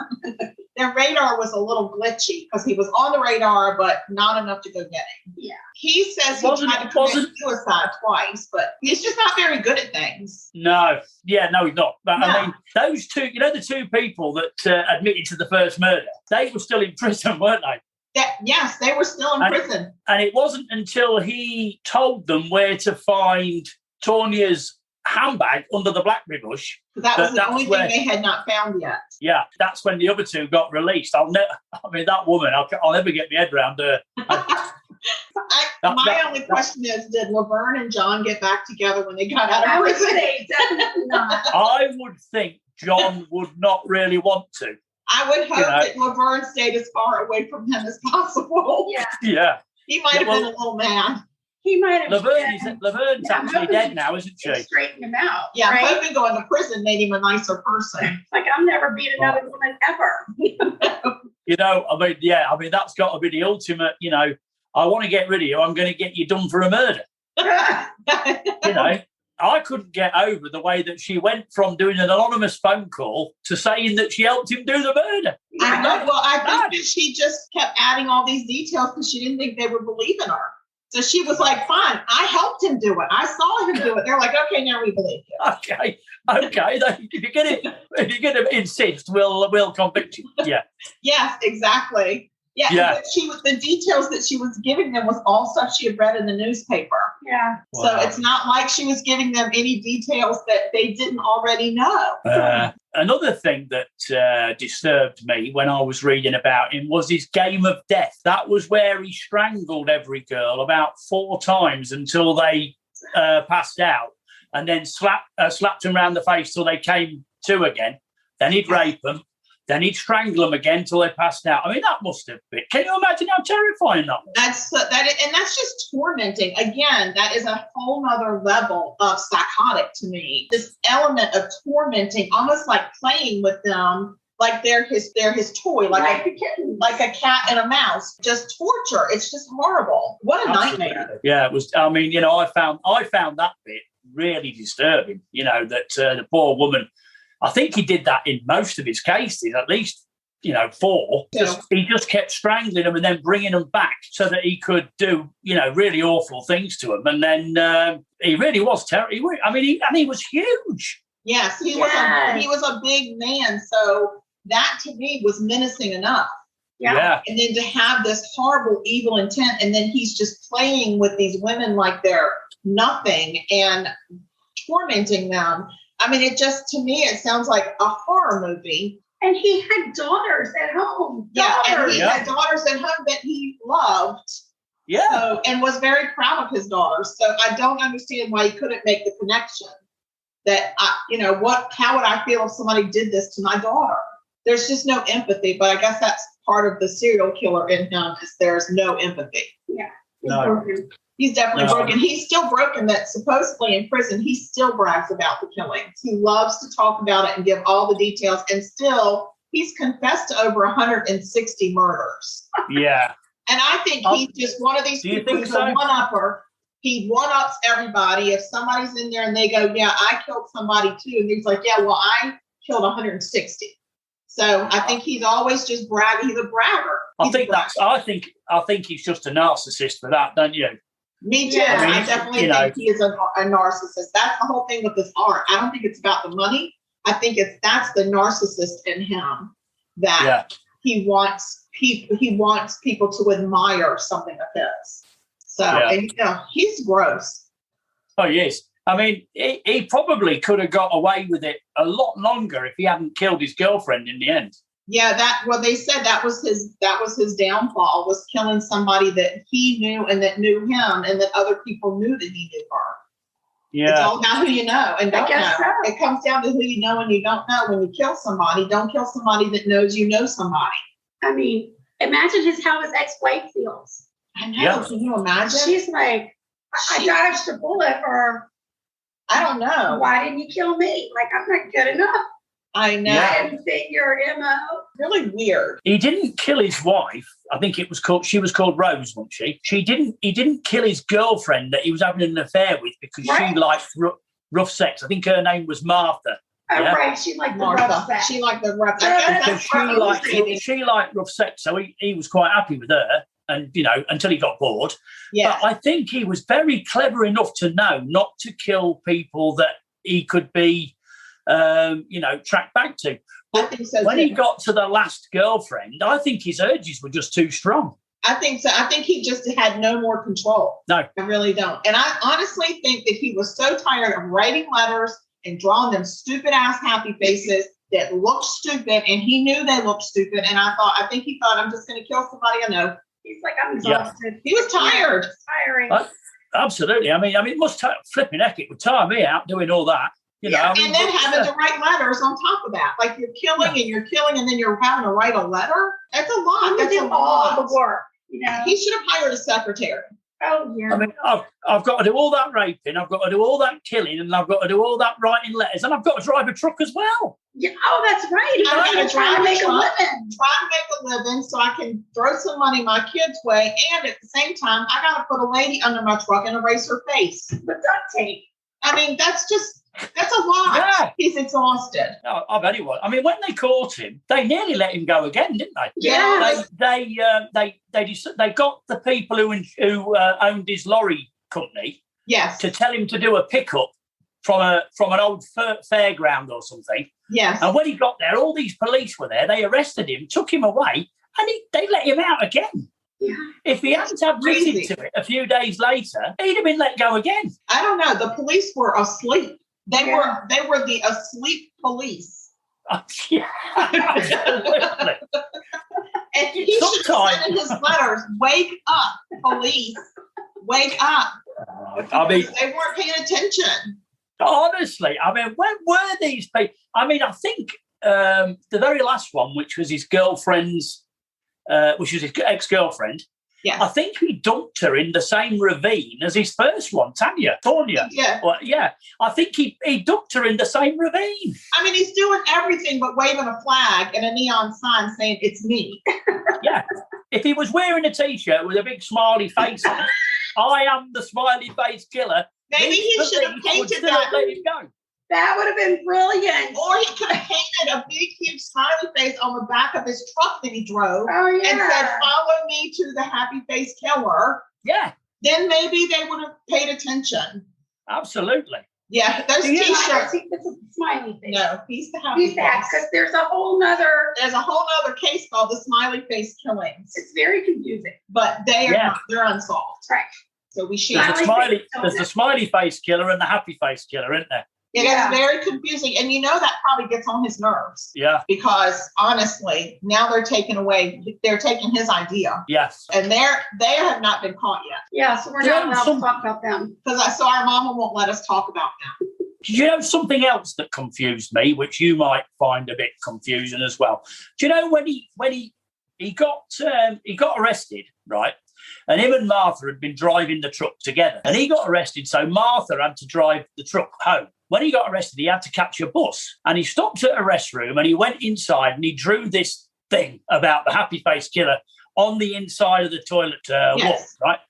S1: Their radar was a little glitchy because he was on the radar, but not enough to go get him.
S2: Yeah.
S1: He says he tried to commit suicide twice, but he's just not very good at things.
S4: No. Yeah, no, he's not. But
S1: No.
S4: I mean, those two, the two people that admitted to the first murder, they were still in prison, weren't they?
S1: Yes, they were still in prison.
S4: And it wasn't until he told them where to find Tanya's handbag under the blackberry bush.
S1: That was the only thing they had not found yet.
S4: Yeah, that's when the other two got released. That woman, I'll never get my head around her.
S1: My only question is, did Laverne and John get back together when they got out of prison?
S2: I would say definitely not.
S4: I would think John would not really want to.
S1: I would hope that Laverne stayed as far away from him as possible.
S4: Yeah.
S1: He might have been a little mad.
S2: He might have.
S4: Laverne's actually dead now, isn't she?
S2: Straighten him out.
S1: Yeah,
S2: right?
S1: hoping going to prison made him a nicer person.
S2: Like, I'll never beat another woman ever.
S4: That's got to be the ultimate, I want to get rid of you, I'm going to get you done for a murder. I couldn't get over the way that she went from doing an anonymous phone call to saying that she helped him do the murder.
S1: I know. Well, I think that she just kept adding all these details because she didn't think they would believe in her. So she was like, fine, I helped him do it. I saw him do it. They're like, okay, now we believe you.
S4: Okay. If you're going to insist, we'll convict you. Yeah.
S1: Yes, exactly. Yeah. But the details that she was giving them was all stuff she had read in the newspaper.
S2: Yeah.
S1: Wow. So it's not like she was giving them any details that they didn't already know.
S4: Another thing that disturbed me when I was reading about him was his game of death. That was where he strangled every girl about 4 times until they passed out, and then slapped them around the face till they came to again. Then he'd rape them. Then he'd strangle them again till they passed out. I mean, that must have been. Can you imagine how terrifying that was?
S1: That's just tormenting. Again, that is a whole nother level of psychotic to me. This element of tormenting, almost like playing with them, like they're his toy, like a cat and a mouse. Just torture. It's just horrible. What a nightmare.
S4: Yeah, it was. I mean, I found that bit really disturbing. That the poor woman. I think he did that in most of his cases, at least, 4. He just kept strangling them and then bringing them back so that he could do, really awful things to them. And then he really was terrible. I mean, he was huge.
S1: Yes, he was a big man. So that to me was menacing enough.
S4: Yeah.
S1: And then to have this horrible, evil intent, and then he's just playing with these women like they're nothing and tormenting them. I mean, to me, it sounds like a horror movie.
S2: And he had daughters at home.
S1: And he had daughters at home that he loved.
S4: Yeah.
S1: And was very proud of his daughters. So I don't understand why he couldn't make the connection that, how would I feel if somebody did this to my daughter? There's just no empathy. But I guess that's part of the serial killer in him is there's no empathy.
S2: Yeah.
S4: No.
S1: He's definitely broken. He's still broken that supposedly in prison, he still brags about the killings. He loves to talk about it and give all the details. And still, he's confessed to over 160 murders.
S4: Yeah.
S1: And I think he's just one of these people who's a one-upper. He one-ups everybody. If somebody's in there and they go, yeah, I killed somebody too. And he's like, yeah, well, I killed 160. So I think he's always just bragging. He's a bragger.
S4: I think he's just a narcissist for that, don't you?
S1: Me too. Yeah, I definitely think he is a narcissist. That's the whole thing with this art. I don't think it's about the money. I think that's the narcissist in him that he wants people to admire something of his. So and, he's gross.
S4: Oh yes. I mean, he probably could have got away with it a lot longer if he hadn't killed his girlfriend in the end.
S1: Yeah, they said that was his downfall, was killing somebody that he knew and that knew him and that other people knew that he knew her. Yeah. It's all about who you know and don't know. So. It comes down to who you know and you don't know. When you kill somebody, don't kill somebody that knows you know somebody.
S2: I mean, imagine how his ex-wife feels.
S1: I know. Yeah. Can you imagine?
S2: She's like, I dodged a bullet, or
S1: I don't know.
S2: Why didn't you kill me? Like, I'm not good enough.
S1: I know.
S2: I didn't fit your MO.
S1: Really weird.
S4: He didn't kill his wife. I think she was called Rose, wasn't she? He didn't kill his girlfriend that he was having an affair with because she liked rough sex. I think her name was Martha.
S2: Oh, right. She liked the rough sex.
S1: She liked the rough sex.
S4: She liked rough sex, so he was quite happy with her. And, until he got bored.
S1: Yeah.
S4: But I think he was very clever enough to know not to kill people that he could be, tracked back to. But
S1: I think so
S4: when
S1: too.
S4: he got to the last girlfriend, I think his urges were just too strong.
S1: I think so. I think he just had no more control.
S4: No.
S1: I really don't. And I honestly think that he was so tired of writing letters and drawing them stupid ass happy faces that looked stupid, and he knew they looked stupid. And I think he thought, I'm just going to kill somebody I know.
S2: He's like, I'm exhausted.
S1: Yeah. He was tired.
S2: Tiring.
S4: Absolutely. I mean, it must flipping heck. It would tire me out doing all that. You know, I mean,
S1: and then having to write letters on top of that. Like you're killing and then you're having to write a letter. That's a lot. That's a lot.
S2: All the work. You know,
S1: he should have hired a secretary.
S2: Oh yeah.
S4: I mean, I've got to do all that raping, I've got to do all that killing, and I've got to do all that writing letters, and I've got to drive a truck as well.
S2: Yeah. Oh, that's right. He's trying to make a living,
S1: so I can throw some money my kids' way, and at the same time, I got to put a lady under my truck and erase her face
S2: with duct tape.
S1: I mean, that's a lot. Yeah. He's exhausted.
S4: No, I bet he was. I mean, when they caught him, they nearly let him go again, didn't they?
S1: Yeah.
S4: They got the people who owned his lorry company.
S1: Yes.
S4: To tell him to do a pickup from an old fairground or something.
S1: Yes.
S4: And when he got there, all these police were there. They arrested him, took him away, and they let him out again.
S1: Yeah.
S4: If he hadn't admitted to it a few days later, he'd have been let go again.
S1: I don't know. The police were asleep. They were the asleep police.
S4: Yeah, absolutely.
S1: And he should have said in his letters, "Wake up, police! Wake up!"
S4: I mean,
S1: they weren't paying attention.
S4: Honestly, I mean, when were these people? I mean, I think the very last one, which was his girlfriend's. Which was his ex-girlfriend.
S1: Yes.
S4: I think he dumped her in the same ravine as his first one, Tonya.
S1: Yeah.
S4: Well, yeah. I think he dumped her in the same ravine.
S1: I mean, he's doing everything but waving a flag and a neon sign saying, "It's me."
S4: Yeah. If he was wearing a T-shirt with a big smiley face on, I am the smiley face killer.
S1: Maybe he should have painted that.
S4: Let him go.
S2: That would have been brilliant.
S1: Or he could have painted a big, huge smiley face on the back of his truck that he drove
S2: and
S1: said, "Follow me to the happy face killer."
S4: Yeah.
S1: Then maybe they would have paid attention.
S4: Absolutely.
S1: Yeah, those T-shirts.
S2: It's a smiley face.
S1: No, he's the happy face.
S2: Because there's a whole other
S1: case called the smiley face killings.
S2: It's very confusing.
S1: But they're unsolved.
S2: Right.
S1: So we should.
S4: There's the smiley face killer and the happy face killer, isn't there?
S1: It is very confusing. And that probably gets on his nerves.
S4: Yeah.
S1: Because honestly, now they're taking his idea.
S4: Yes.
S1: And they have not been caught yet.
S2: Yeah, so we're not allowed to talk about them.
S1: So our mama won't let us talk about them.
S4: Do you know something else that confused me, which you might find a bit confusing as well? Do you know when he got arrested, right? And him and Martha had been driving the truck together. And he got arrested, so Martha had to drive the truck home. When he got arrested, he had to catch a bus. And he stopped at a restroom and he went inside and he drew this thing about the happy face killer on the inside of the toilet wall, right?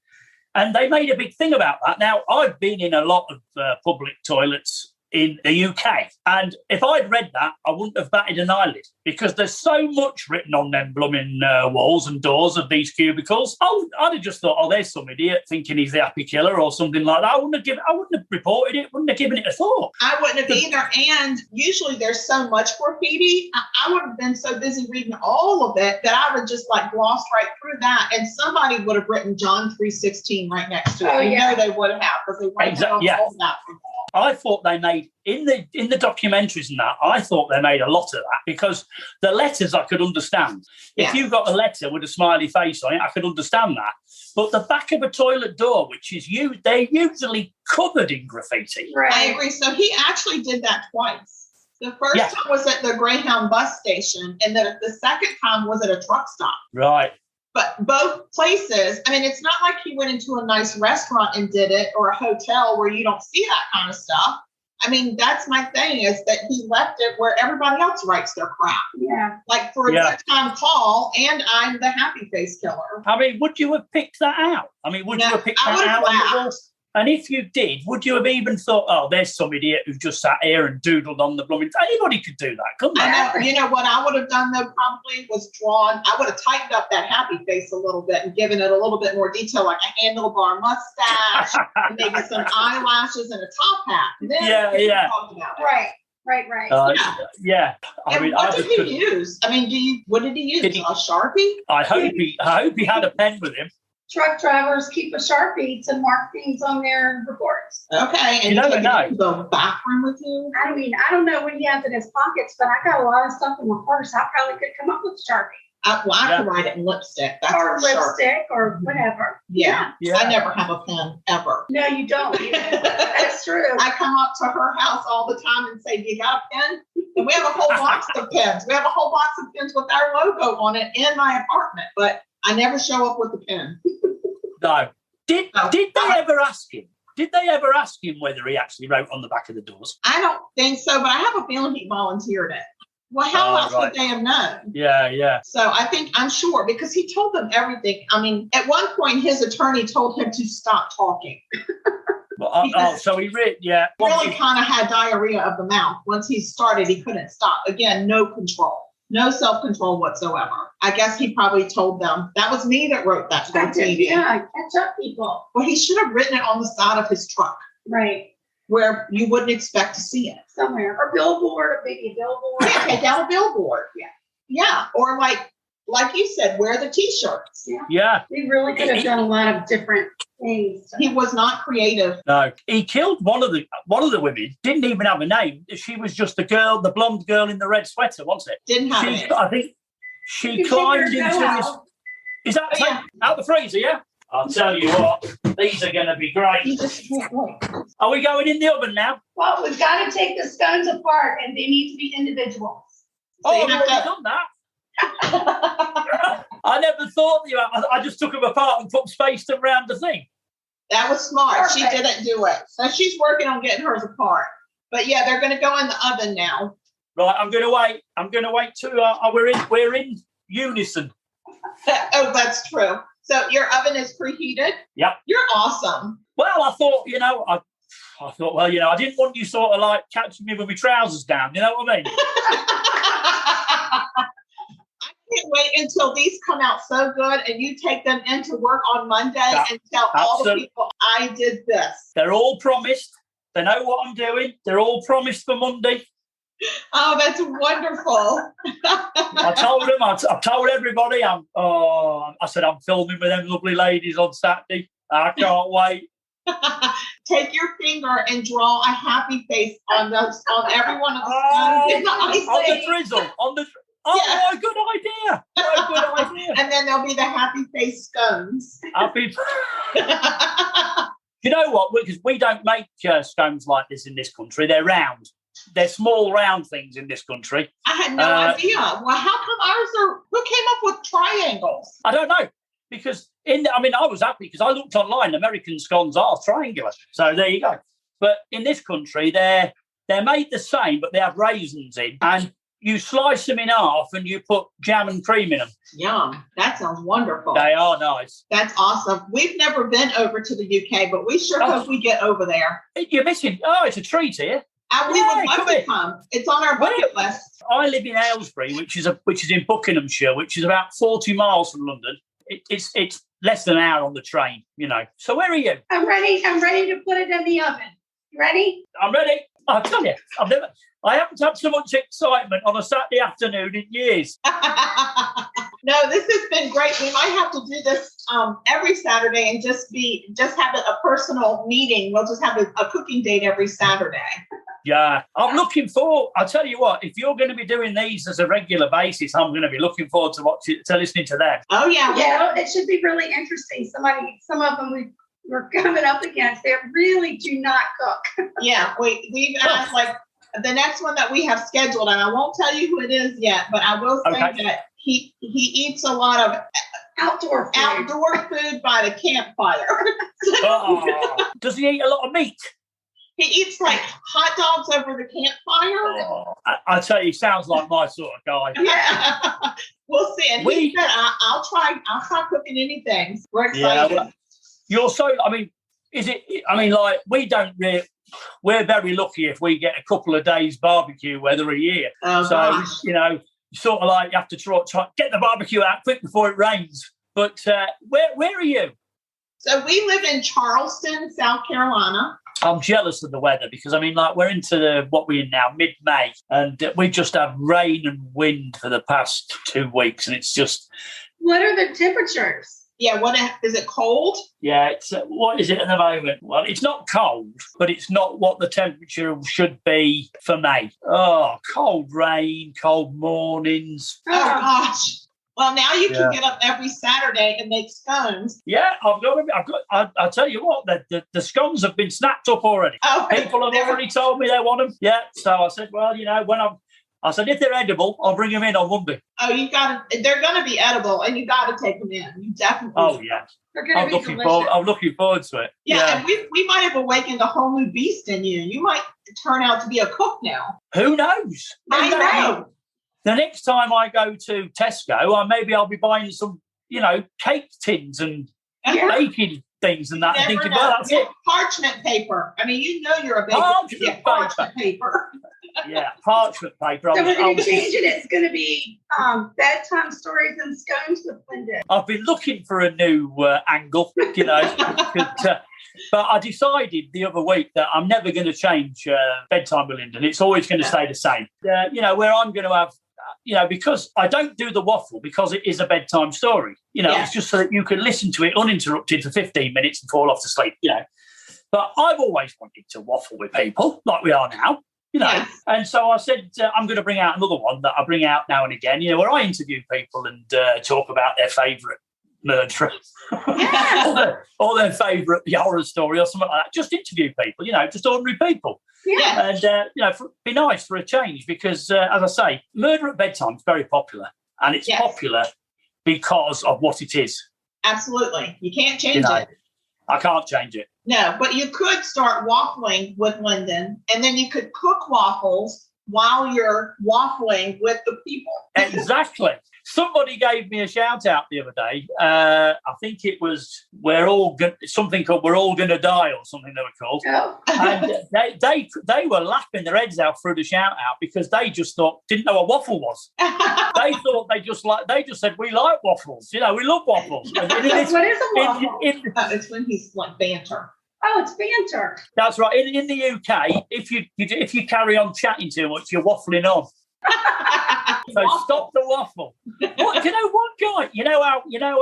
S4: And they made a big thing about that. Now, I've been in a lot of public toilets in the UK. And if I'd read that, I wouldn't have batted an eyelid because there's so much written on them blooming walls and doors of these cubicles. I'd have just thought, there's some idiot thinking he's the happy killer or something like that. I wouldn't have reported it, wouldn't have given it a thought.
S1: I wouldn't have either. And usually there's so much graffiti. I would have been so busy reading all of it that I would just glossed right through that. And somebody would have written John 3:16 right next to it.
S2: Oh, yeah.
S1: They would have because they write down all that from all.
S4: I thought they made in the documentaries and that. I thought they made a lot of that because the letters I could understand. If you got a letter with a smiley face on it, I could understand that. But the back of a toilet door, which is they're usually covered in graffiti.
S2: Right.
S1: I agree. So he actually did that twice. The first time was at the Greyhound bus station, and then the second time was at a truck stop.
S4: Right.
S1: But both places, I mean, it's not like he went into a nice restaurant and did it or a hotel where you don't see that kind of stuff. I mean, that's my thing is that he left it where everybody else writes their crap.
S2: Yeah.
S1: Like for a good time call, and I'm the happy face killer.
S4: I mean, would you have picked that out? I mean, would you have picked that out on the wall? And if you did, would you have even thought, there's some idiot who just sat here and doodled on the blooming... Anybody could do that, couldn't they?
S1: I know. You know what I would have done, though, probably was I would have tightened up that happy face a little bit and given it a little bit more detail, like a handlebar mustache, and maybe some eyelashes and a top hat. And then talk about it.
S2: Right. Right.
S4: Yeah.
S1: What did he use? What did he use? A Sharpie?
S4: I hope he had a pen with him.
S2: Truck drivers keep a Sharpie to mark things on their reports.
S1: Okay, and
S4: you never know.
S1: The bathroom with you?
S2: I don't know what he has in his pockets, but I got a lot of stuff in my purse. I probably could come up with a Sharpie.
S1: I could write it in lipstick.
S2: Or lipstick or whatever.
S1: Yeah. I never have a pen, ever.
S2: No, you don't. That's true.
S1: I come up to her house all the time and say, "Do you got a pen?" And we have a whole box of pens. We have a whole box of pens with our logo on it in my apartment, but I never show up with a pen.
S4: No. Did they ever ask him? Did they ever ask him whether he actually wrote on the back of the doors?
S1: I don't think so, but I have a feeling he volunteered it. Well, how else would they have known? Yeah. So I'm sure, because he told them everything. At one point, his attorney told him to stop talking.
S4: So he really
S1: kind of had diarrhea of the mouth. Once he started, he couldn't stop. Again, no control. No self-control whatsoever. I guess he probably told them, that was me that wrote that.
S2: Yeah, catch up, people.
S1: Well, he should have written it on the side of his truck.
S2: Right.
S1: Where you wouldn't expect to see it.
S2: Somewhere. Or billboard, or maybe a billboard.
S1: Yeah, take down a billboard.
S2: Yeah.
S1: Yeah. Or like you said, wear the T-shirts.
S4: Yeah.
S2: We really could have done a lot of different things.
S1: He was not creative.
S4: No. He killed one of the women. Didn't even have a name. She was just the blonde girl in the red sweater, wasn't it?
S1: Didn't have a name.
S4: I think she climbed into his... Is that out the freezer, yeah? I'll tell you what, these are going to be great.
S1: You just can't wait.
S4: Are we going in the oven now?
S2: Well, we've got to take the scones apart, and they need to be individuals.
S4: So I've already done that. I never thought I just took them apart and put spaced them around the thing.
S1: That was smart.
S2: Perfect.
S1: She didn't do it. So she's working on getting hers apart. But yeah, they're going to go in the oven now.
S4: Right, I'm going to wait too. We're in unison.
S1: Oh, that's true. So your oven is preheated?
S4: Yep.
S1: You're awesome.
S4: Well, I thought, I didn't want you sort of like catching me with my trousers down. You know what I mean?
S1: I can't wait until these come out so good and you take them into work on Monday and tell all the people I did this.
S4: They're all promised. They know what I'm doing. They're all promised for Monday.
S1: Oh, that's wonderful.
S4: I told them, I told everybody, I said, I'm filming with them lovely ladies on Saturday. I can't wait.
S1: Take your finger and draw a happy face on every one of the scones.
S4: On the drizzle. Good idea. Good idea.
S1: And then there'll be the happy face scones.
S4: Happy. You know what? Because we don't make scones like this in this country. They're round. They're small, round things in this country.
S1: I had no idea. Well, how come ours are... Who came up with triangles?
S4: I don't know. Because, I was happy because I looked online. American scones are triangular. So there you go. But in this country, they're made the same, but they have raisins in. And you slice them in half and you put jam and cream in them.
S1: Yum. That sounds wonderful.
S4: They are nice.
S1: That's awesome. We've never been over to the UK, but we sure hope we get over there.
S4: You're missing... Oh, it's a treat here.
S1: And we would love to come. It's on our bucket list.
S4: I live in Aylesbury, which is in Buckinghamshire, which is about 40 miles from London. It's less than an hour on the train, So where are you?
S2: I'm ready to put it in the oven. You ready?
S4: I'm ready. I'll tell you, I haven't had so much excitement on a Saturday afternoon in years.
S1: No, this has been great. We might have to do this every Saturday and just have a personal meeting. We'll just have a cooking date every Saturday.
S4: Yeah, I'm looking forward. I'll tell you what, if you're going to be doing these as a regular basis, I'm going to be looking forward to listening to them.
S1: Oh, yeah.
S2: Yeah, it should be really interesting. Some of them we're coming up against, they really do not cook.
S1: Yeah, we've asked, the next one that we have scheduled, and I won't tell you who it is yet, but I will say that he eats a lot of
S2: outdoor
S1: food by the campfire.
S4: Does he eat a lot of meat?
S1: He eats hot dogs over the campfire.
S4: I tell you, he sounds like my sort of guy.
S1: Yeah, we'll see. And he said, "I'll try cooking anything." We're excited.
S4: Yeah, you're so. We don't really. We're very lucky if we get a couple of days barbecue weather a year.
S1: Oh,
S4: so
S1: gosh.
S4: Sort of you have to try get the barbecue out quick before it rains. But where are you?
S1: So we live in Charleston, South Carolina.
S4: I'm jealous of the weather because, I mean, like we're into what we're in now, mid-May, and we just have rain and wind for the past 2 weeks, and it's just...
S2: What are the temperatures?
S1: Yeah, is it cold?
S4: Yeah, it's what is it at the moment? Well, it's not cold, but it's not what the temperature should be for May. Oh, cold rain, cold mornings.
S1: Oh, gosh. Well, now you can get up every Saturday and make scones.
S4: Yeah, I'll tell you what, the scones have been snapped up already.
S1: Oh,
S4: people have already told me they want them. Yeah, so I said, well, you know, I said, if they're edible, I'll bring them in on Monday.
S1: Oh, they're going to be edible, and you got to take them in. You definitely.
S4: Oh, yeah.
S2: I'm
S4: looking forward to it.
S1: Yeah, and we might have awakened a whole new beast in you. You might turn out to be a cook now.
S4: Who knows?
S1: I know.
S4: The next time I go to Tesco, maybe I'll be buying some, you know, cake tins and baking things and that. And thinking, well, that's it.
S1: Parchment paper. I mean, you know you're a baker. Parchment paper.
S4: Yeah, parchment paper.
S2: So we're going to change it. It's going to be bedtime stories and scones with Lyndon.
S4: I've been looking for a new angle, you know, but I decided the other week that I'm never going to change bedtime with Lyndon. It's always going to stay the same. You know, where I'm going to have, you know, because I don't do the waffle because it is a bedtime story. You know, it's just so that you can listen to it uninterrupted for 15 minutes and fall off to sleep, you know. But I've always wanted to waffle with people like we are now. You know, and so I said, I'm going to bring out another one that I bring out now and again, you know, where I interview people and talk about their favourite murderer or their favourite horror story or something like that. Just interview people, you know, just ordinary people.
S1: Yeah.
S4: And, you know, be nice for a change because, as I say, Murder at Bedtime is very popular, and it's popular because of what it is.
S1: Absolutely. You can't change it.
S4: I can't change it.
S1: No, but you could start waffling with Lyndon, and then you could cook waffles while you're waffling with the people.
S4: Exactly. Somebody gave me a shout out the other day. I think it was something called "We're All Gonna Die" or something they were called.
S2: Oh.
S4: And they were laughing their heads out through the shout out because they just didn't know what waffle was. They thought they just said we like waffles. You know, we love waffles.
S2: What is a waffle?
S1: It's when he's like banter.
S2: Oh, it's banter.
S4: That's right. In the UK, if you carry on chatting too much, you're waffling on. So stop the waffle. What, you know what, guy? You know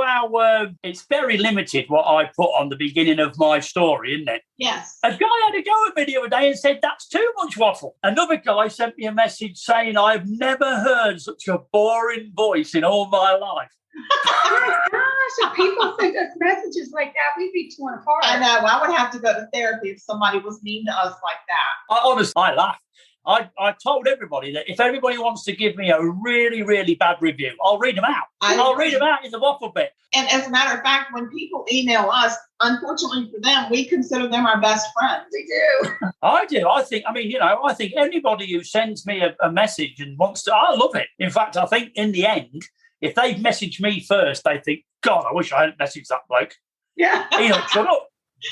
S4: how it's very limited what I put on the beginning of my story, isn't it?
S1: Yes.
S4: A guy had a go at me the other day and said that's too much waffle. Another guy sent me a message saying I've never heard such a boring voice in all my life.
S2: Oh my gosh! If people send us messages like that, we'd be torn apart.
S1: I know. I would have to go to therapy if somebody was mean to us like that.
S4: I laughed. I told everybody that if everybody wants to give me a really, really bad review, I'll read them out. I'll read them out in the waffle bit.
S1: And as a matter of fact, when people email us, unfortunately for them, we consider them our best friends.
S2: We do.
S4: I do. I think anybody who sends me a message and wants to, I love it. In fact, I think in the end, if they've messaged me first, they think, God, I wish I hadn't messaged that bloke.
S1: Yeah.
S4: Shut up.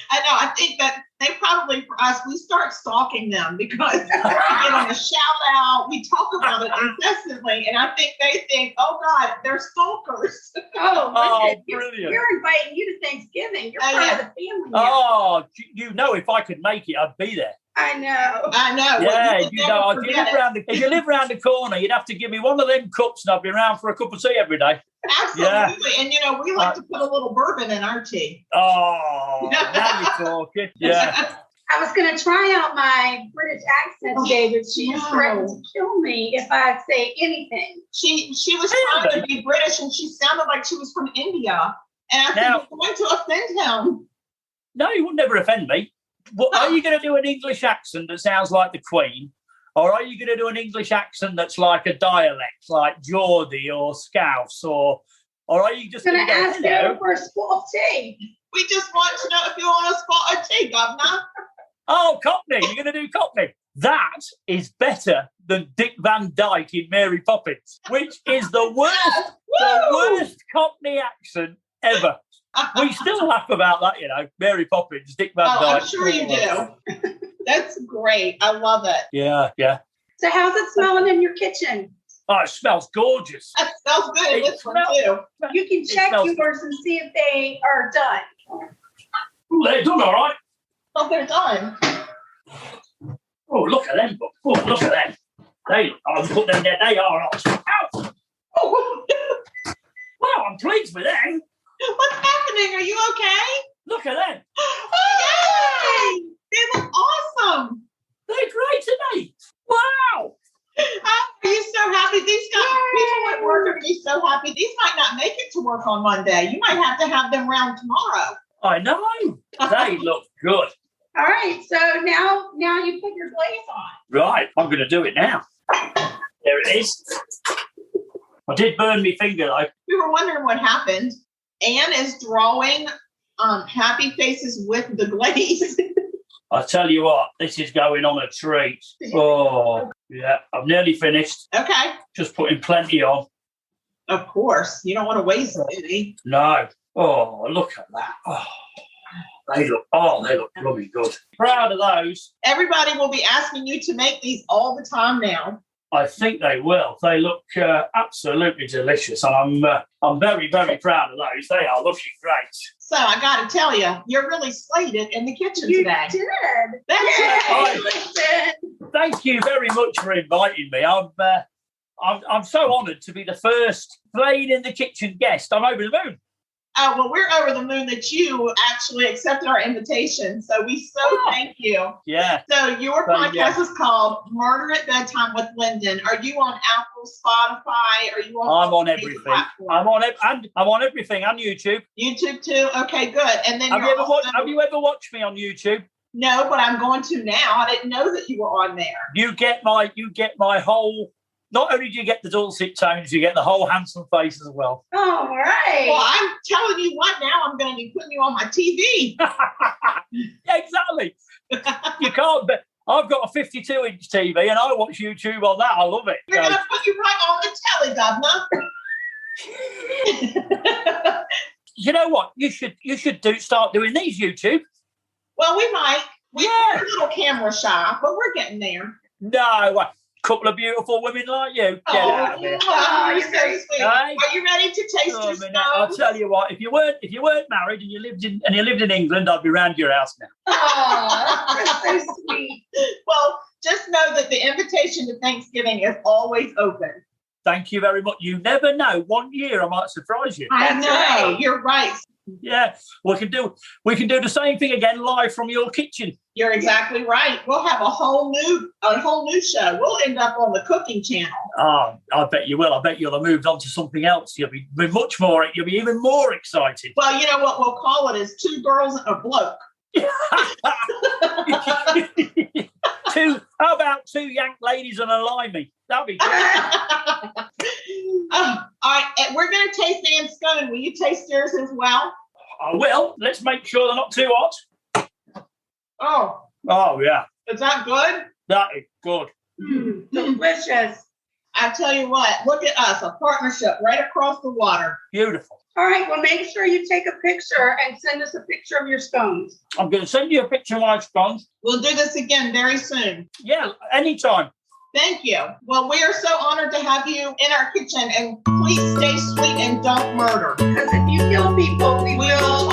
S1: I know. I think that they probably, for us, we start stalking them because we get on a shout out. We talk about it incessantly. And I think they think, oh, God, they're stalkers.
S2: Oh,
S4: brilliant.
S2: You're inviting you to Thanksgiving. You're part of the family now.
S4: Oh, if I could make it, I'd be there.
S2: I know.
S4: Yeah, if you live around the corner, you'd have to give me one of them cups and I'd be around for a cup of tea every day.
S1: Absolutely. Yeah. And, we like to put a little bourbon in our tea.
S4: Oh, now you're talking. Yeah.
S2: I was going to try out my British accent, David. She just threatened to kill me if I say anything.
S1: She was trying to be British and she sounded like she was from India. And I think you're going to offend him.
S4: No, you would never offend me. What, are you going to do an English accent that sounds like the Queen? Or are you going to do an English accent that's like a dialect, like Geordie or Scouse? Or are you just
S2: going to ask you for a spot of tea?
S1: We just want to know if you want a spot of tea, Governor.
S4: Oh, Cockney. You're going to do Cockney. That is better than Dick Van Dyke in Mary Poppins, which is the worst Cockney accent ever. We still laugh about that, Mary Poppins, Dick Van Dyke.
S1: I'm sure you do. That's great. I love it.
S4: Yeah.
S2: So how's it smelling in your kitchen?
S4: Oh, it smells gorgeous.
S1: It smells good in this one, too.
S2: You can check yours and see if they are done.
S4: They're done all right.
S1: Oh, they're done.
S4: Oh, look at them. Oh, look at them. I'll put them there. They are awesome. Ow! Oh. Well, I'm pleased with them.
S1: What's happening? Are you okay?
S4: Look at them.
S1: Yay! They look awesome.
S4: They're great today. Wow.
S1: Oh, are you so happy? These guys, people at work are going to be so happy. These might not make it to work on Monday. You might have to have them round tomorrow.
S4: I know. They look good.
S2: All right, so now you put your glaze on.
S4: Right, I'm going to do it now. There it is. I did burn my finger, though.
S1: We were wondering what happened. Anne is drawing happy faces with the glaze.
S4: I tell you what, this is going on a treat. Oh, yeah, I've nearly finished.
S1: Okay.
S4: Just putting plenty on.
S1: Of course. You don't want to waste it.
S4: No. Oh, look at that. Oh, they look bloody good. Proud of those.
S1: Everybody will be asking you to make these all the time now.
S4: I think they will. They look absolutely delicious, and I'm very, very proud of those. They are looking great.
S1: So I got to tell you, you're really slated in the kitchen today.
S2: You did.
S1: That's
S4: Thank you very much for inviting me. I'm so honoured to be the first Playing in the Kitchen guest. I'm over the moon.
S1: Oh, well, we're over the moon that you actually accepted our invitation. So we thank you.
S4: Yeah.
S1: So your podcast is called Murder at Bedtime with Lyndon. Are you on Apple, Spotify? Are you on?
S4: I'm on everything. I'm on everything and YouTube.
S1: YouTube too. Okay, good. And then
S4: have you ever watched me on YouTube?
S1: No, but I'm going to now. I didn't know that you were on there.
S4: You get my whole. Not only do you get the dulcet tones, you get the whole handsome face as well.
S2: All right.
S1: Well, I'm telling you what, now I'm going to be putting you on my TV.
S4: Exactly. You can't, but I've got a 52-inch TV and I watch YouTube on that. I love it.
S1: We're going to put you right on the telly, Governor.
S4: You know what? You should start doing these YouTube.
S1: Well, we might. We're a little camera shy, but we're getting there.
S4: No, couple of beautiful women like you. Get out of here.
S1: Oh, you're so sweet. Hey? Are you ready to taste your scones?
S4: I'll tell you what. If you weren't married and you lived in England, I'd be round your house now.
S1: Oh, that's so sweet. Well, just know that the invitation to Thanksgiving is always open.
S4: Thank you very much. You never know. One year I might surprise you.
S1: I know. Right. You're right.
S4: Yeah, we can do the same thing again live from your kitchen.
S1: You're exactly right. We'll have a whole new show. We'll end up on the cooking channel.
S4: Oh, I bet you will. I bet you'll have moved on to something else. You'll be even more excited.
S1: Well, you know what we'll call it is Two Girls and a Bloke.
S4: How about two Yank ladies and a limey? That'd be good.
S1: All right, we're going to taste Anne's scone. Will you taste yours as well?
S4: I will. Let's make sure they're not too hot. Oh, yeah.
S1: Is that good?
S4: That is good.
S2: Delicious.
S1: I tell you what, look at us, a partnership right across the water.
S4: Beautiful.
S2: All right, well, make sure you take a picture and send us a picture of your scones.
S4: I'm going to send you a picture of my scones.
S1: We'll do this again very soon.
S4: Yeah, anytime.
S1: Thank you. Well, we are so honored to have you in our kitchen, and please stay sweet and don't murder.
S2: Because if you kill people, we will